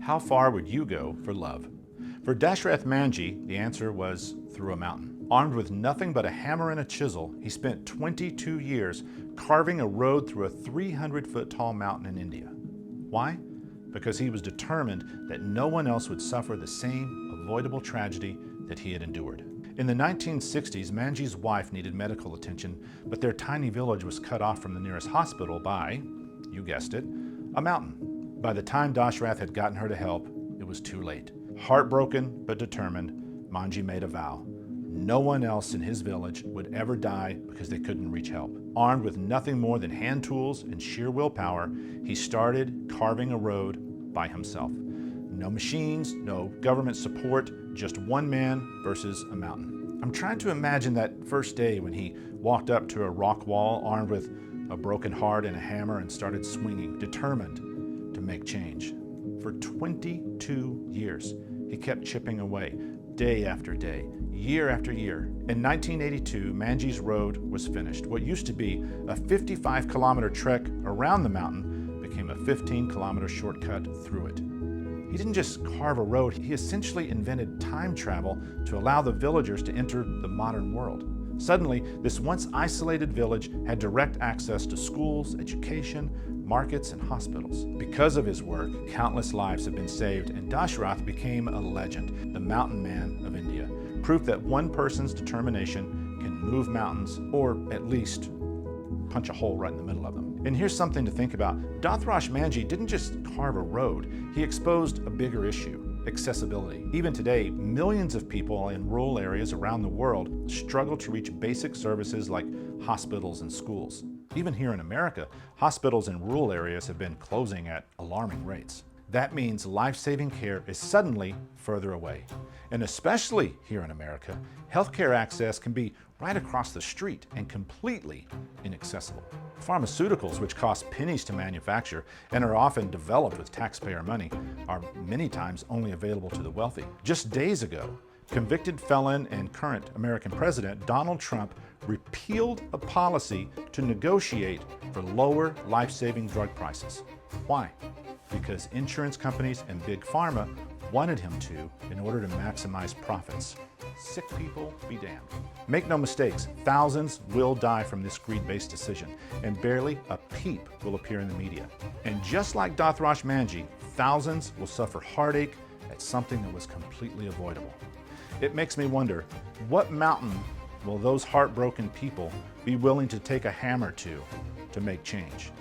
How far would you go for love? For Dashrath Manji, the answer was through a mountain. Armed with nothing but a hammer and a chisel, he spent 22 years carving a road through a 300-foot tall mountain in India. Why? Because he was determined that no one else would suffer the same avoidable tragedy that he had endured. In the 1960s, Manji's wife needed medical attention, but their tiny village was cut off from the nearest hospital by, you guessed it, a mountain. By the time Dashrath had gotten her to help, it was too late. Heartbroken but determined, Manji made a vow. No one else in his village would ever die because they couldn't reach help. Armed with nothing more than hand tools and sheer willpower, he started carving a road by himself. No machines, no government support, just one man versus a mountain. I'm trying to imagine that first day when he walked up to a rock wall armed with a broken heart and a hammer and started swinging, determined to make change. For 22 years, he kept chipping away, day after day, year after year. In 1982, Manji's road was finished. What used to be a 55-kilometer trek around the mountain became a 15-kilometer shortcut through it. He didn't just carve a road, he essentially invented time travel to allow the villagers to enter the modern world. Suddenly, this once isolated village had direct access to schools, education, markets, and hospitals. Because of his work, countless lives have been saved, and Dashrath became a legend, the mountain man of India. Proof that one person's determination can move mountains, or at least punch a hole right in the middle of them. And here's something to think about. Dashrath Manji didn't just carve a road, he exposed a bigger issue. Accessibility. Even today, millions of people in rural areas around the world struggle to reach basic services like hospitals and schools. Even here in America, hospitals in rural areas have been closing at alarming rates. That means life-saving care is suddenly further away. And especially here in America, healthcare access can be right across the street and completely inaccessible. Pharmaceuticals, which cost pennies to manufacture and are often developed with taxpayer money, are many times only available to the wealthy. Just days ago, convicted felon and current American President Donald Trump repealed a policy to negotiate for lower life-saving drug prices. Why? Because insurance companies and big pharma wanted him to in order to maximize profits. Sick people be damned. Make no mistakes, thousands will die from this greed-based decision, and barely a peep will appear in the media. And just like Dashrath Manji, thousands will suffer heartache at something that was completely avoidable. It makes me wonder, what mountain will those heartbroken people be willing to take a hammer to make change?